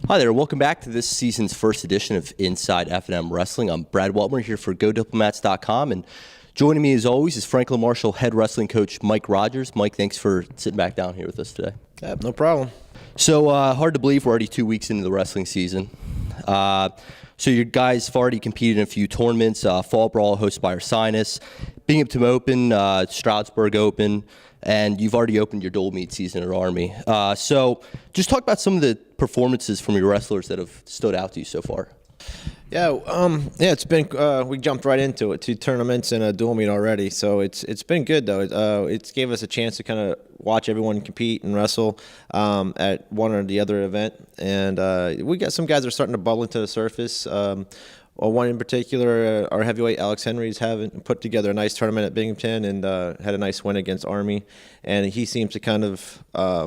Hi there, welcome back to this season's first edition of Inside F&M Wrestling. I'm Brad Weltmer here for GoDiplomats.com, and joining me as always is Franklin Marshall head wrestling coach Mike Rogers. Mike, thanks for sitting back down here with us today. Yeah, no problem. So hard to believe we're already 2 weeks into the wrestling season. So your guys have already competed in a few tournaments, Fall Brawl hosted by Ursinus, Binghamton Open, Stroudsburg Open, and you've already opened your dual meet season at Army. So just talk about some of the performances from your wrestlers that have stood out to you so far. Yeah, it's been we jumped right into it, 2 tournaments and a dual meet already. So it's been good though. It's gave us a chance to kind of watch everyone compete and wrestle at one or the other event, and we got some guys that are starting to bubble into the surface. One in particular, our heavyweight Alex Henry's put together a nice tournament at Binghamton and had a nice win against Army, and he seems to kind of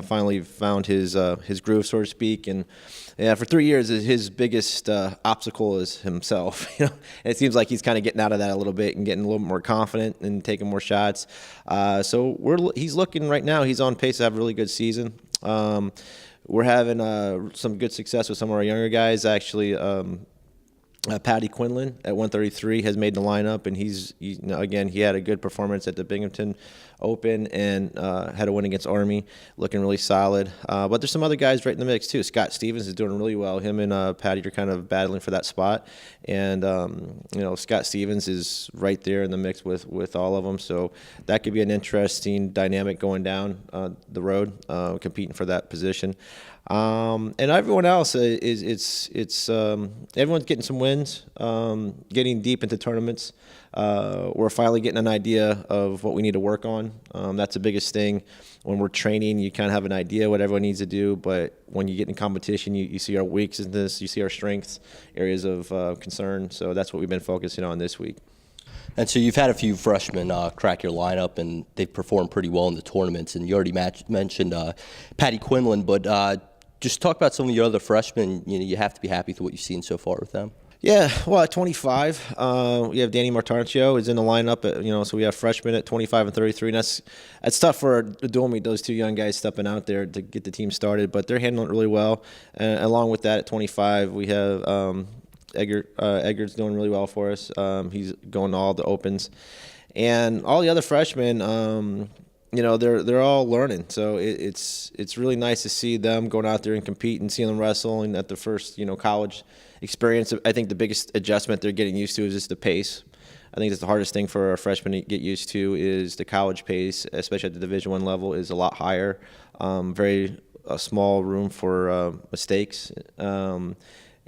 finally found his groove, so to speak. And yeah, for 3 years, his biggest obstacle is himself. It seems like he's kind of getting out of that a little bit and getting a little more confident and taking more shots. So he's looking right now. He's on pace to have a really good season. We're having some good success with some of our younger guys, actually. Patty Quinlan at 133 has made the lineup, and he had a good performance at the Binghamton Open and had a win against Army, looking really solid. But there's some other guys right in the mix too. Scott Stevens is doing really well. Him and Patty are kind of battling for that spot, and Scott Stevens is right there in the mix with all of them. So that could be an interesting dynamic going down the road, competing for that position. And everyone else everyone's getting some wins, getting deep into tournaments. We're finally getting an idea of what we need to work on. That's the biggest thing. When we're training, you kind of have an idea what everyone needs to do, but when you get in competition, you see our weaknesses, you see our strengths, areas of concern. So that's what we've been focusing on this week. And so you've had a few freshmen crack your lineup, and they've performed pretty well in the tournaments. And you already mentioned Patty Quinlan, but just talk about some of your other freshmen. You have to be happy with what you've seen so far with them. Yeah, well, at 25, we have Danny Martarcio is in the lineup. So we have freshmen at 25 and 33, and that's tough for a dual meet. Those 2 young guys stepping out there to get the team started, but they're handling it really well. And along with that, at 25, we have Edgar's doing really well for us. He's going to all the opens, and all the other freshmen. They're all learning, so it's really nice to see them going out there and compete and seeing them wrestle. And at the first college experience, I think the biggest adjustment they're getting used to is just the pace. I think that's the hardest thing for our freshmen to get used to is the college pace, especially at the Division I level, is a lot higher. Very small room for mistakes. And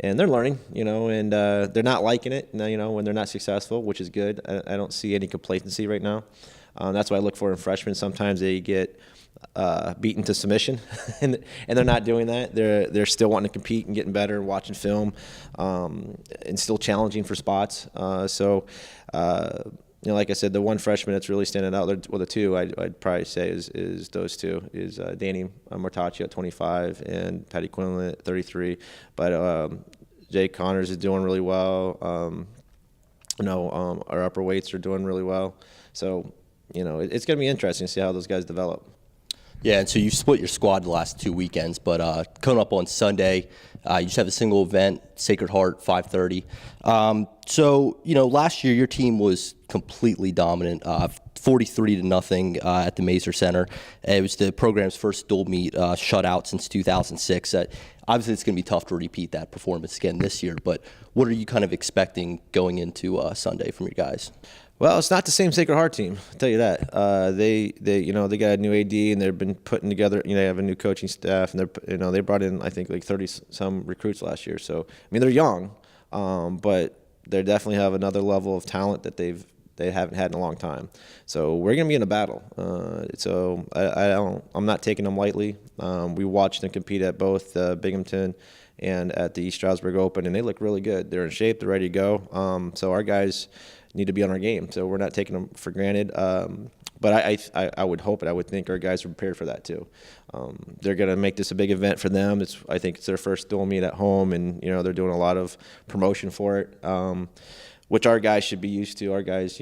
they're learning, and they're not liking it, when they're not successful, which is good. I don't see any complacency right now. That's what I look for in freshmen. Sometimes they get beaten to submission, and they're not doing that. They're still wanting to compete and getting better, watching film, and still challenging for spots. Like I said, the one freshman that's really standing out, well, the 2 I'd probably say is those 2, is Danny Martacci at 25 and Patty Quinlan at 33. But Jay Connors is doing really well. Our upper weights are doing really well. So, it's going to be interesting to see how those guys develop. Yeah, and so you've split your squad the last 2 weekends, but coming up on Sunday, you just have a single event, Sacred Heart, 5:30. Last year your team was completely dominant, 43-0 at the Mazer Center. It was the program's first dual meet shutout since 2006. Obviously, it's going to be tough to repeat that performance again this year, but what are you kind of expecting going into Sunday from your guys? Well, it's not the same Sacred Heart team, I'll tell you that. They got a new AD, and they've been putting together. They have a new coaching staff, and they brought in, I think, like 30 some recruits last year. So they're young, but they definitely have another level of talent that they haven't had in a long time. So we're gonna be in a battle. I'm not taking them lightly. We watched them compete at both Binghamton and at the Stroudsburg Open, and they look really good. They're in shape. They're ready to go. So our guys need to be on our game. So we're not taking them for granted. But I would hope and I would think our guys are prepared for that too. They're going to make this a big event for them. I think it's their first dual meet at home, and they're doing a lot of promotion for it, which our guys should be used to. Our guys,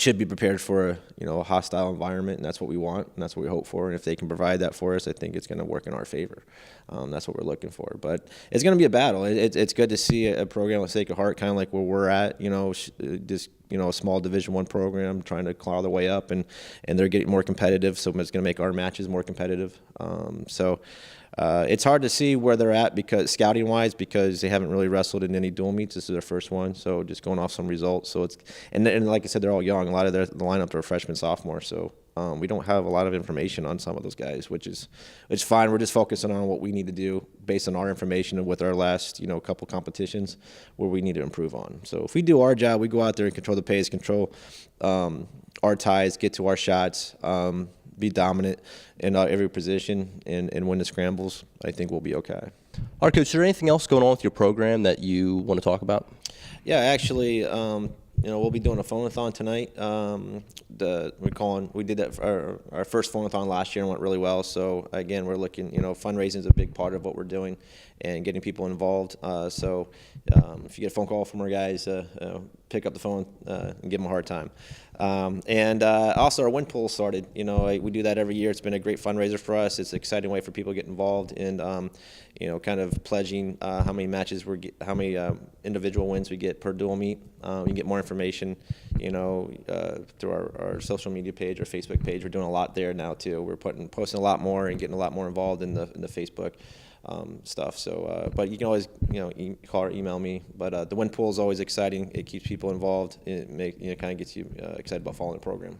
should be prepared for a hostile environment, and that's what we want, and that's what we hope for. And if they can provide that for us, I think it's going to work in our favor. That's what we're looking for. But it's going to be a battle. It's good to see a program like Sacred Heart, kind of like where we're at. Just a small Division I program trying to claw their way up, and they're getting more competitive. So it's going to make our matches more competitive. It's hard to see where they're at because scouting-wise, because they haven't really wrestled in any dual meets. This is their first one, so just going off some results. So and like I said, they're all young. A lot of the lineup are freshmen, sophomore. So we don't have a lot of information on some of those guys, which is fine. We're just focusing on what we need to do based on our information and with our last couple competitions where we need to improve on. So if we do our job, we go out there and control the pace, control our ties, get to our shots. Be dominant in every position and win the scrambles, I think we'll be okay. All right, Coach, is there anything else going on with your program that you want to talk about? Yeah, actually, we'll be doing a phone-a-thon tonight. We did that for our first phone-a-thon last year and went really well. So again, we're looking, fundraising is a big part of what we're doing and getting people involved. If you get a phone call from our guys, pick up the phone and give them a hard time. Also our win pool started. We do that every year. It's been a great fundraiser for us. It's an exciting way for people to get involved and kind of pledging how many matches how many individual wins we get per dual meet. You can get more information, through our social media page or Facebook page. We're doing a lot there now too. We're posting a lot more and getting a lot more involved in the Facebook stuff. So, but you can always, call or email me. But the win pool is always exciting. It keeps people involved. It kind of gets you excited about following the program.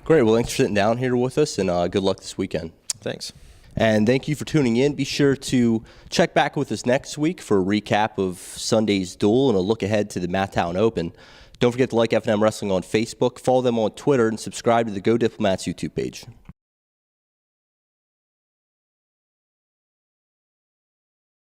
Great. Well, thanks for sitting down here with us, and good luck this weekend. Thanks. And thank you for tuning in. Be sure to check back with us next week for a recap of Sunday's duel and a look ahead to the Mathtown Open. Don't forget to like F&M Wrestling on Facebook, follow them on Twitter, and subscribe to the GoDiplomats YouTube page.